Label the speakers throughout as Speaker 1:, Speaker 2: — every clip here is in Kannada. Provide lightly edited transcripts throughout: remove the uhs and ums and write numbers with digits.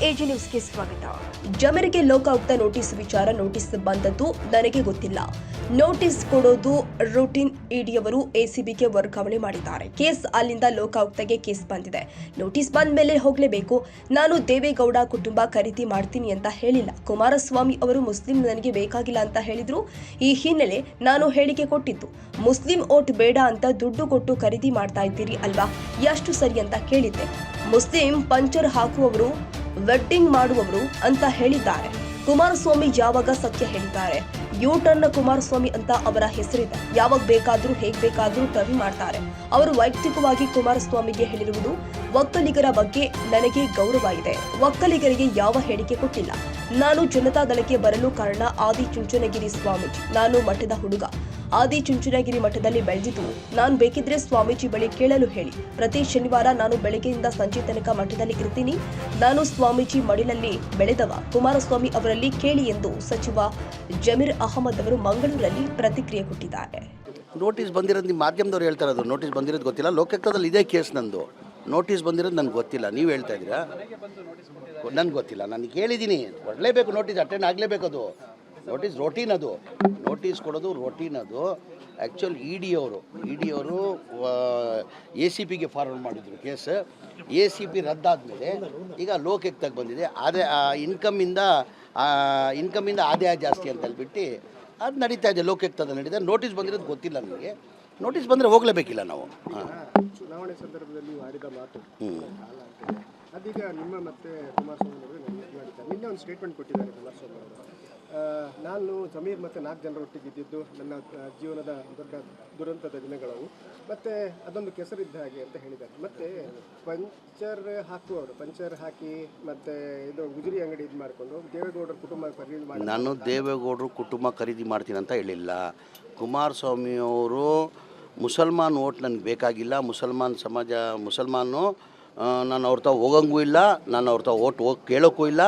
Speaker 1: ಎಜಿ ನ್ಯೂಸ್ಗೆ ಸ್ವಾಗತ. ಜಮೀರಿಗೆ ಲೋಕಾಯುಕ್ತ ನೋಟಿಸ್ ಬಂದದ್ದು ನನಗೆ ಗೊತ್ತಿಲ್ಲ. ನೋಟಿಸ್ ಕೊಡೋದು ರೂಟೀನ್. ಇಡಿಯವರು ಎಸಿಬಿಗೆ ವರ್ಗಾವಣೆ ಮಾಡಿದ್ದಾರೆ. ಕೇಸ್ ಅಲ್ಲಿಂದ ಲೋಕಾಯುಕ್ತಗೆ ಕೇಸ್ ಬಂದಿದೆ. ನೋಟಿಸ್ ಬಂದ ಮೇಲೆ ಹೋಗಲೇಬೇಕು. ನಾನು ದೇವೇಗೌಡ ಕುಟುಂಬ ಖರೀದಿ ಮಾಡ್ತೀನಿ ಅಂತ ಹೇಳಿಲ್ಲ. ಕುಮಾರಸ್ವಾಮಿ ಅವರು ಮುಸ್ಲಿಂ ನನಗೆ ಬೇಕಾಗಿಲ್ಲ ಅಂತ ಹೇಳಿದ್ರು. ಈ ಹಿನ್ನೆಲೆ ನಾನು ಹೇಳಿಕೆ ಕೊಟ್ಟಿದ್ದು, ಮುಸ್ಲಿಂ ಓಟ್ ಬೇಡ ಅಂತ ದುಡ್ಡು ಕೊಟ್ಟು ಖರೀದಿ ಮಾಡ್ತಾ ಇದ್ದೀರಿ ಅಲ್ವಾ, ಎಷ್ಟು ಸರಿ ಅಂತ ಕೇಳಿದ್ದೆ. ಮುಸ್ಲಿಂ ಪಂಚರ್ ಹಾಕುವವರು, ವೆಡ್ಡಿಂಗ್ ಮಾಡುವವರು ಅಂತ ಹೇಳಿದ್ದಾರೆ. ಕುಮಾರಸ್ವಾಮಿ ಯಾವಾಗ ಸತ್ಯ ಹೇಳಿದ್ದಾರೆ? ಯೂಟರ್ನ್ ಕುಮಾರಸ್ವಾಮಿ ಅಂತ ಅವರ ಹೆಸರಿದೆ. ಯಾವಾಗ ಬೇಕಾದ್ರೂ ಹೇಗ್ ಬೇಕಾದ್ರೂ ಟರ್ನ್ ಮಾಡ್ತಾರೆ. ಅವರು ವೈಯಕ್ತಿಕವಾಗಿ ಕುಮಾರಸ್ವಾಮಿಗೆ ಹೇಳಿರುವುದು, ಒಕ್ಕಲಿಗರ ಬಗ್ಗೆ ನನಗೆ ಗೌರವ ಇದೆ. ಒಕ್ಕಲಿಗರಿಗೆ ಯಾವ ಹೇಳಿಕೆ ಕೊಟ್ಟಿಲ್ಲ. ನಾನು ಜನತಾದಳಕ್ಕೆ ಬರಲು ಕಾರಣ ಆದಿಚುಂಚನಗಿರಿ ಸ್ವಾಮೀಜಿ. ನಾನು ಮಠದ ಹುಡುಗ. ಆದಿಚುಂಚನಗಿರಿ ಮಠದಲ್ಲಿ ಬೆಳೆದಿದ್ದು. ನಾನು ಬೇಕಿದ್ರೆ ಸ್ವಾಮೀಜಿ ಬಳಿ ಕೇಳಲು ಹೇಳಿ. ಪ್ರತಿ ಶನಿವಾರ ನಾನು ಬೆಳಗ್ಗೆಯಿಂದ ಸಂಜೆ ತನಕ ಮಠದಲ್ಲಿ ಇರ್ತೀನಿ. ನಾನು ಸ್ವಾಮೀಜಿ ಮಡಿಲಲ್ಲಿ ಬೆಳೆದವ. ಕುಮಾರಸ್ವಾಮಿ ಅವರಲ್ಲಿ ಕೇಳಿ ಎಂದು ಸಚಿವ ಜಮೀರ್ ಅಹಮದ್ ಅವರು ಮಂಗಳೂರಲ್ಲಿ ಪ್ರತಿಕ್ರಿಯೆ ಕೊಟ್ಟಿದ್ದಾರೆ.
Speaker 2: ನೋಟಿಸ್ ಬಂದಿರೋದು ನಿಮ್ಮ ಮಾಧ್ಯಮದವ್ರು ಹೇಳ್ತಾ ಇರೋದು. ನೋಟಿಸ್ ಬಂದಿರೋದು ಗೊತ್ತಿಲ್ಲ. ಲೋಕಾಯುಕ್ತದಲ್ಲಿ ಇದೇ ಕೇಸ್ ನಂದು. ನೋಟಿಸ್ ಬಂದಿರೋದು ನನಗೆ ಗೊತ್ತಿಲ್ಲ. ನೀವು ಹೇಳ್ತಾ ಇದ್ದೀರಾ? ನನಗೆ ಗೊತ್ತಿಲ್ಲ. ನಾನು ಕೇಳಿದ್ದೀನಿ. ಕೊಡಲೇಬೇಕು ನೋಟಿಸ್, ಅಟೆಂಡ್ ಆಗಲೇಬೇಕು. ಅದು ನೋಟಿಸ್ ರೋಟೀನ್. ಅದು ನೋಟಿಸ್ ಕೊಡೋದು ರೋಟೀನ್. ಅದು ಆ್ಯಕ್ಚುಲ್ ಇ ಡಿ ಅವರು ACPಗೆ ಫಾರ್ವರ್ಡ್ ಮಾಡಿದ್ರು ಕೇಸ್. ACP ರದ್ದಾದಮೇಲೆ ಈಗ ಲೋಕಾಯುಕ್ತಕ್ಕೆ ಬಂದಿದೆ. ಇನ್ಕಮಿಂದ ಆದಾಯ ಜಾಸ್ತಿ ಅಂತ ಹೇಳ್ಬಿಟ್ಟು ಅದು ನಡೀತಾ ಇದೆ. ಲೋಕಾಯುಕ್ತದ ನಡೀತಾ. ನೋಟಿಸ್ ಬಂದಿರೋದು ಗೊತ್ತಿಲ್ಲ ನನಗೆ. ನೋಟಿಸ್ ಬಂದರೆ ಹೋಗಲೇಬೇಕಿಲ್ಲ ನಾವು.
Speaker 3: ಚುನಾವಣೆ ಸಂದರ್ಭದಲ್ಲಿ ಆಡಿದ ಮಾತು ಅದೀಗ ನಿಮ್ಮ ಮತ್ತೆ ಕುಮಾರಸ್ವಾಮಿ ಅವರು ಮಾಡಿದ್ದಾರೆ. ನಿನ್ನೆ ಒಂದು ಸ್ಟೇಟ್ಮೆಂಟ್ ಕೊಟ್ಟಿದ್ದಾರೆ ಕುಮಾರಸ್ವಾಮಿ ಅವರು. ನಾನು ಜಮೀರ್ ಮತ್ತು 4 ಜನರೊಟ್ಟಿಗೆ ಇದ್ದಿದ್ದು ನನ್ನ ಜೀವನದ ದೊಡ್ಡ ದುರಂತದ ದಿನಗಳವು, ಮತ್ತು ಅದೊಂದು ಕೆಸರಿದ್ದ ಹಾಗೆ ಅಂತ ಹೇಳಿದ್ದಾರೆ. ಮತ್ತು ಪಂಚರ್ ಹಾಕಿ ಮತ್ತು ಇದು ಗುಜರಿ ಅಂಗಡಿ ಇದು ಮಾಡಿಕೊಂಡು ದೇವೇಗೌಡರ ಕುಟುಂಬ ಖರೀದಿ ಮಾಡಿ.
Speaker 2: ನಾನು ದೇವೇಗೌಡರು ಕುಟುಂಬ ಖರೀದಿ ಮಾಡ್ತೀನಿ ಅಂತ ಹೇಳಿಲ್ಲ. ಕುಮಾರಸ್ವಾಮಿಯವರು ಮುಸಲ್ಮಾನ್ ಓಟ್ ನನಗೆ ಬೇಕಾಗಿಲ್ಲ. ಮುಸಲ್ಮಾನು ನಾನು ಅವ್ರ ತಾವು ಹೋಗಂಗೂ ಇಲ್ಲ. ನಾನು ಅವ್ರ ತಾವು ಓಟ್ ಕೇಳೋಕ್ಕೂ ಇಲ್ಲ.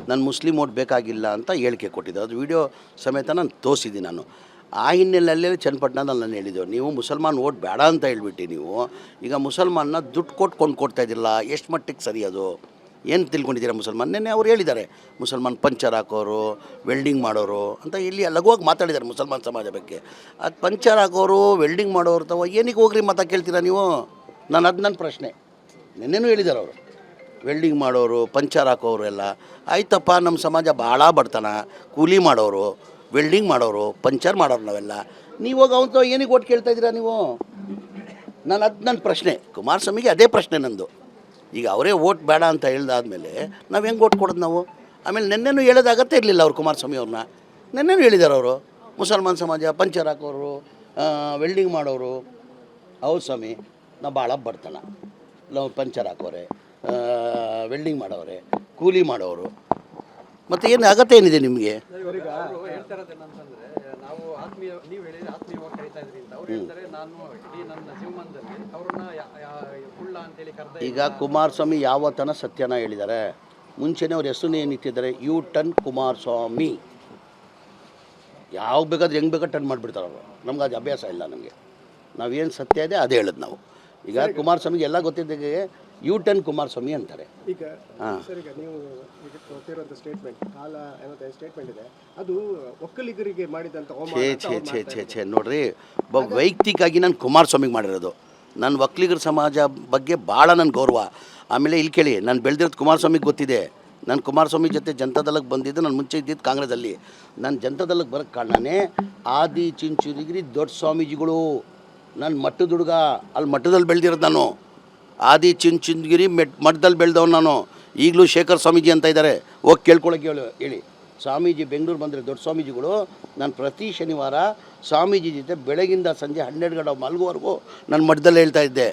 Speaker 2: ನಾನು ಮುಸ್ಲಿಂ ಓಟ್ ಬೇಕಾಗಿಲ್ಲ ಅಂತ ಹೇಳಿಕೆ ಕೊಟ್ಟಿದ್ದೆ. ಅದು ವಿಡಿಯೋ ಸಮೇತ ನಾನು ತೋರಿಸಿದ್ದೀನಿ. ನಾನು ಆ ಹಿನ್ನೆಲೆಯಲ್ಲೇ ಚನ್ನಪಟ್ಟಣದಲ್ಲಿ ನಾನು ಹೇಳಿದ್ದೆವು, ನೀವು ಮುಸಲ್ಮಾನ್ ಓಟ್ ಬೇಡ ಅಂತ ಹೇಳ್ಬಿಟ್ಟು ನೀವು ಈಗ ಮುಸಲ್ಮಾನ್ನ ದುಡ್ಡು ಕೊಟ್ಟು ಕೊಡ್ತಾ ಇದ್ದಿರಲ್ಲ. ಎಷ್ಟು ಮಟ್ಟಿಗೆ ಸರಿ ಅದು? ಏನು ತಿಳ್ಕೊಂಡಿದ್ದೀರಾ ಮುಸಲ್ಮಾನ್? ನೆನ್ನೆ ಅವ್ರು ಹೇಳಿದ್ದಾರೆ, ಮುಸಲ್ಮಾನ್ ಪಂಚರ್ ಹಾಕೋರು, ವೆಲ್ಡಿಂಗ್ ಮಾಡೋರು ಅಂತ ಇಲ್ಲಿ ಲಘುವಾಗಿ ಮಾತಾಡಿದ್ದಾರೆ ಮುಸಲ್ಮಾನ್ ಸಮಾಜ ಬಗ್ಗೆ. ಅದು ಪಂಚರ್ ಹಾಕೋರು, ವೆಲ್ಡಿಂಗ್ ಮಾಡೋರು ಅಥವಾ ಏನಕ್ಕೆ ಹೋಗ್ರಿ ಮತ ಕೇಳ್ತೀರಾ ನೀವು? ನನ್ನ ಪ್ರಶ್ನೆ. ನೆನ್ನೆನೂ ಹೇಳಿದ್ದಾರೆ ಅವರು, ವೆಲ್ಡಿಂಗ್ ಮಾಡೋರು, ಪಂಚರ್ ಹಾಕೋರು ಎಲ್ಲ ಆಯ್ತಪ್ಪ. ನಮ್ಮ ಸಮಾಜ ಭಾಳ ಬಡತನ, ಕೂಲಿ ಮಾಡೋರು, ವೆಲ್ಡಿಂಗ್ ಮಾಡೋರು, ಪಂಚರ್ ಮಾಡೋರು ನಾವೆಲ್ಲ. ನೀವು ಹೋಗಿ ಅವನು ಏನಕ್ಕೆ ಓಟ್ ಕೇಳ್ತಾ ಇದ್ದೀರಾ ನೀವು? ನನ್ನ ಪ್ರಶ್ನೆ. ಕುಮಾರಸ್ವಾಮಿಗೆ ಅದೇ ಪ್ರಶ್ನೆ ನಂದು. ಈಗ ಅವರೇ ಓಟ್ ಬೇಡ ಅಂತ ಹೇಳ್ದಾದ್ಮೇಲೆ ನಾವು ಹೆಂಗೆ ಓಟ್ ಕೊಡೋದು ನಾವು? ಆಮೇಲೆ ನೆನ್ನೆನೂ ಹೇಳೋದಾಗತ್ತೇ ಇರಲಿಲ್ಲ ಅವರು ಕುಮಾರಸ್ವಾಮಿ ಅವ್ರನ್ನ. ನೆನ್ನೆನೂ ಹೇಳಿದ್ದಾರೆ ಅವರು, ಮುಸಲ್ಮಾನ್ ಸಮಾಜ ಪಂಚರ್ ಹಾಕೋರು, ವೆಲ್ಡಿಂಗ್ ಮಾಡೋರು. ಹೌದು ಸ್ವಾಮಿ, ನಾವು ಭಾಳ ಬಡತನ, ನಾವು ಪಂಚರ್ ಹಾಕೋರೆ, ವೆಲ್ಡಿಂಗ್ ಮಾಡೋರೆ, ಕೂಲಿ ಮಾಡೋರು. ಮತ್ತು ಏನು ಅಗತ್ಯ ಏನಿದೆ ನಿಮಗೆ? ಈಗ ಕುಮಾರಸ್ವಾಮಿ ಯಾವತ್ತನ ಸತ್ಯನ ಹೇಳಿದ್ದಾರೆ. ಮುಂಚೆನೇ ಅವ್ರ ಹೆಸರು ಏನಿಟ್ಟಿದ್ದಾರೆ, ಯೂಟರ್ನ್ ಕುಮಾರಸ್ವಾಮಿ. ಯಾವ ಬೇಕಾದ್ರೆ ಹೆಂಗೆ ಬೇಕಾದ್ರೆ ಟರ್ನ್ ಮಾಡಿಬಿಡ್ತಾರೆ ಅವರು. ನಮ್ಗೆ ಅದು ಅಭ್ಯಾಸ ಇಲ್ಲ. ನಮಗೆ ನಾವೇನು ಸತ್ಯ ಇದೆ ಅದೇ ಹೇಳೋದು ನಾವು. ಈಗ ಕುಮಾರಸ್ವಾಮಿಗೆ ಎಲ್ಲ ಗೊತ್ತಿದ್ದಾಗೆ ಯೂಟರ್ನ್ ಕುಮಾರಸ್ವಾಮಿ ಅಂತಾರೆ.
Speaker 3: ಈಗ ನೀವು ಕೊಟ್ಟಿರುವಂಥ ಸ್ಟೇಟ್ಮೆಂಟ್ ಇದೆ, ಅದು ಒಕ್ಕಲಿಗರಿಗೆ ಮಾಡಿದಂಥ
Speaker 2: ಛೇ ನೋಡ್ರಿ, ವೈಯಕ್ತಿಕವಾಗಿ ನಾನು ಕುಮಾರಸ್ವಾಮಿಗೆ ಮಾಡಿರೋದು. ನನ್ನ ಒಕ್ಕಲಿಗರ ಸಮಾಜ ಬಗ್ಗೆ ಭಾಳ ನನ್ನ ಗೌರವ. ಆಮೇಲೆ ಇಲ್ಲಿ ಕೇಳಿ, ನಾನು ಬೆಳೆದಿರೋದು ಕುಮಾರಸ್ವಾಮಿಗೆ ಗೊತ್ತಿದೆ. ನಾನು ಕುಮಾರಸ್ವಾಮಿ ಜೊತೆ ಜನತಾದಳಕ್ಕೆ ಬಂದಿದ್ದು. ನಾನು ಮುಂಚೆ ಇದ್ದಿದ್ದು ಕಾಂಗ್ರೆಸ್ಸಲ್ಲಿ. ನಾನು ಜನತಾದಳಕ್ಕೆ ಬರೋಕ್ಕೆ ಕಾರಣನೇ ಆದಿಚುಂಚನಗಿರಿ ದೊಡ್ಡ ಸ್ವಾಮೀಜಿಗಳು. ನಾನು ಮಠದ ಹುಡುಗ, ಅಲ್ಲಿ ಮಠದಲ್ಲಿ ಬೆಳೆದಿರೋದು ನಾನು. ಆದಿಚುಂಚನಗಿರಿ ಮಠದಲ್ಲಿ ಬೆಳೆದವನು ನಾನು. ಈಗಲೂ ಶೇಖರ್ ಸ್ವಾಮೀಜಿ ಅಂತ ಇದ್ದಾರೆ, ಹೋಗಿ ಕೇಳ್ಕೊಳಕ್ಕೆ ಹೇಳಿ. ಸ್ವಾಮೀಜಿ ಬೆಂಗಳೂರು ಬಂದರೆ ದೊಡ್ಡ ಸ್ವಾಮೀಜಿಗಳು. ನಾನು ಪ್ರತಿ ಶನಿವಾರ ಸ್ವಾಮೀಜಿ ಜೊತೆ ಬೆಳಗಿಂದ ಸಂಜೆ 12 ಗಂಟೆ ಮಲಗುವವರೆಗೂ ನಾನು ಮಠದಲ್ಲಿ ಹೇಳ್ತಾ ಇದ್ದೆ.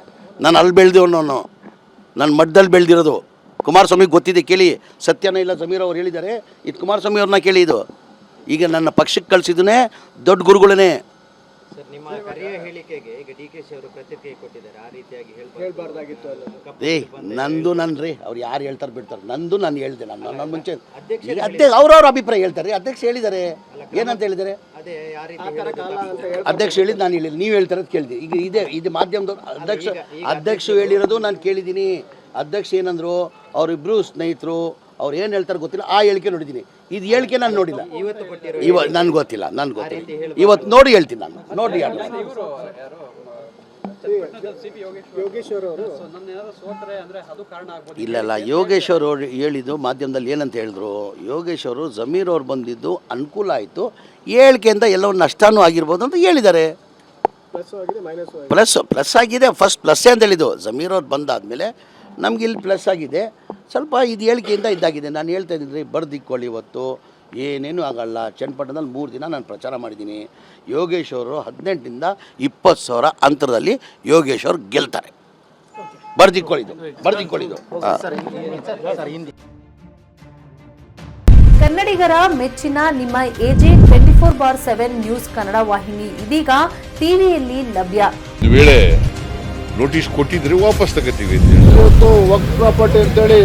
Speaker 2: ನಾನು ಅಲ್ಲಿ ಬೆಳೆದವನು. ನಾನು ಮಠದಲ್ಲಿ ಬೆಳೆದಿರೋದು. ಕುಮಾರಸ್ವಾಮಿಗೆ ಗೊತ್ತಿದೆ, ಕೇಳಿ. ಸತ್ಯನ ಇಲ್ಲ ಜಮೀರ್ ಅವ್ರು ಹೇಳಿದ್ದಾರೆ. ಇದು ಕುಮಾರಸ್ವಾಮಿ ಅವ್ರನ್ನ ಕೇಳಿ. ಇದು ಈಗ ನನ್ನ ಪಕ್ಷಕ್ಕೆ ಕಳಿಸಿದನೇ ದೊಡ್ಡ ಗುರುಗಳೇ.
Speaker 4: ನಿಮ್ಮ ಕರೆಯ ಹೇಳಿಕೆಗೆ ಈಗ DKಶಿ ಅವರು ಪ್ರತಿಕ್ರಿಯೆ ಕೊಟ್ಟಿದ್ದಾರೆ. ಆ ರೀತಿಯಾಗಿ
Speaker 3: ಹೇಳ್ಬಾರ್ದಾಗಿತ್ತು.
Speaker 2: ನಂದು ನನ್ರಿ, ಅವ್ರು ಯಾರು ಹೇಳ್ತಾರೆ ಬಿಡ್ತಾರೆ. ನಂದು ನಾನು ಹೇಳ್ದೆ. ನನ್ನ ಮುಂಚೆ ಅವ್ರವ್ರ ಅಭಿಪ್ರಾಯ ಹೇಳ್ತಾರೆ. ಅಧ್ಯಕ್ಷ ಹೇಳಿದ್ದಾರೆ. ಏನಂತ ಹೇಳಿದ್ದಾರೆ? ಅಧ್ಯಕ್ಷ ಹೇಳಿದ್ದು ನಾನು ಹೇಳಿಲ್ಲ. ನೀವು ಹೇಳ್ತಾರೆ ಅಂತ ಕೇಳಿದೆ. ಈಗ ಇದು ಮಾಧ್ಯಮದವ್ರು ಅಧ್ಯಕ್ಷ ಹೇಳಿರೋದು ನಾನು ಕೇಳಿದ್ದೀನಿ. ಅಧ್ಯಕ್ಷ ಏನಂದ್ರು, ಅವರಿಬ್ಬರು ಸ್ನೇಹಿತರು, ಅವ್ರು ಏನು ಹೇಳ್ತಾರೆ ಗೊತ್ತಿಲ್ಲ. ಆ ಹೇಳಿಕೆ ನೋಡಿದ್ದೀನಿ, ಇದು ಹೇಳಿಕೆ ನಾನು ನೋಡಿಲ್ಲ.
Speaker 4: ಇವತ್ತು ಕೊಟ್ಟಿರೋ
Speaker 2: ನನಗೆ ಗೊತ್ತಿಲ್ಲ. ಇವತ್ತು ನೋಡಿ ಹೇಳ್ತೀನಿ ನಾನು. ನೋಡಿ
Speaker 3: ಯೋಗೇಶ್ವರ್ ಅವರು
Speaker 2: ಇಲ್ಲ ಯೋಗೇಶ್ ಅವರು ಹೇಳಿದ್ದು ಮಾಧ್ಯಮದಲ್ಲಿ ಏನಂತ ಹೇಳಿದ್ರು, ಯೋಗೇಶ್ ಅವರು ಜಮೀರ್ ಅವ್ರು ಬಂದಿದ್ದು ಅನುಕೂಲ ಆಯಿತು, ಹೇಳಿಕೆಯಿಂದ ಎಲ್ಲವೂ ನಷ್ಟನೂ ಆಗಿರ್ಬೋದು ಅಂತ ಹೇಳಿದ್ದಾರೆ. ಪ್ಲಸ್ ಆಗಿದೆ. ಫಸ್ಟ್ ಪ್ಲಸ್ಸೇ ಅಂತ ಹೇಳಿದ್ದು. ಜಮೀರ್ ಅವ್ರು ಬಂದಾದಮೇಲೆ ನಮ್ಗೆ ಇಲ್ಲಿ ಪ್ಲಸ್ ಆಗಿದೆ. ಸ್ವಲ್ಪ ಇದು ಹೇಳಿಕೆಯಿಂದ ಇದ್ದಾಗಿದೆ. ನಾನು ಹೇಳ್ತಾ ಇದ್ದೀನಿ, ಬರ್ದಿಕ್ಕೊಳ್ಳಿ, ಇವತ್ತು ಏನೇನು ಆಗಲ್ಲ. ಚನ್ನಪಟ್ಟಣದಲ್ಲಿ 3 ದಿನ ನಾನು ಪ್ರಚಾರ ಮಾಡಿದ್ದೀನಿ. ಯೋಗೇಶ್ ಅವರು 18,000 ರಿಂದ 20,000 ಅಂತರದಲ್ಲಿ ಯೋಗೇಶ್ ಅವರು ಗೆಲ್ತಾರೆ. ಬರ್ದಿಕ್ಕೊಳ್ಳಿದ್ದು.
Speaker 5: ಕನ್ನಡಿಗರ ಮೆಚ್ಚಿನ ನಿಮ್ಮ AJ 24/7 ನ್ಯೂಸ್ ಕನ್ನಡ ವಾಹಿನಿ ಇದೀಗ ಟಿವಿಯಲ್ಲಿ ಲಭ್ಯ.
Speaker 6: ಒಂದು ವೇಳೆ ನೋಟಿಸ್ ಕೊಟ್ಟಿದ್ರೆ ವಾಪಸ್ ತಗೋತೀವಿ.
Speaker 7: ಇವತ್ತು ವಕ್ಫ್ ಪ್ರಾಪರ್ಟಿ ಅಂತೇಳಿ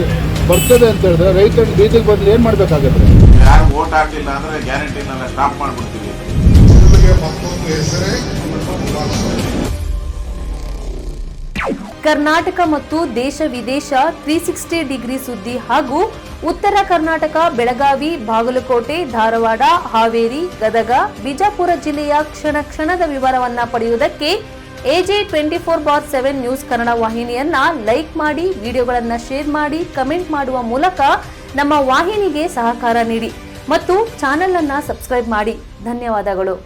Speaker 7: ಬರ್ತದೆ ಅಂತ ಹೇಳಿದ್ರೆ ರೈತರ ಬೀದಿಗೆ ಬಂದು ಏನ್ ಮಾಡ್ಬೇಕಾಗತ್ತೆ?
Speaker 8: ಯಾರು ವೋಟ್ ಹಾಕಲಿಲ್ಲ ಅಂದ್ರೆ ಗ್ಯಾರಂಟಿನೆಲ್ಲ ಸ್ಟಾಪ್ ಮಾಡ್ಬಿಡ್ತೀವಿ.
Speaker 5: ಕರ್ನಾಟಕ ಮತ್ತು ದೇಶ ವಿದೇಶ 360 ಡಿಗ್ರಿ ಸುದ್ದಿ ಹಾಗೂ ಉತ್ತರ ಕರ್ನಾಟಕ, ಬೆಳಗಾವಿ, ಬಾಗಲಕೋಟೆ, ಧಾರವಾಡ, ಹಾವೇರಿ, ಗದಗ, ಬಿಜಾಪುರ ಜಿಲ್ಲೆಯ ಕ್ಷಣ ಕ್ಷಣದ ವಿವರವನ್ನ ಪಡೆಯುವುದಕ್ಕೆ AJ 24/7 ನ್ಯೂಸ್ ಕನ್ನಡ ವಾಹಿನಿಯನ್ನ ಲೈಕ್ ಮಾಡಿ, ವಿಡಿಯೋಗಳನ್ನ ಶೇರ್ ಮಾಡಿ, ಕಮೆಂಟ್ ಮಾಡುವ ಮೂಲಕ ನಮ್ಮ ವಾಹಿನಿಗೆ ಸಹಕಾರ ನೀಡಿ ಮತ್ತು ಚಾನೆಲ್ ಅನ್ನ ಸಬ್ಸ್ಕ್ರೈಬ್ ಮಾಡಿ. ಧನ್ಯವಾದಗಳು.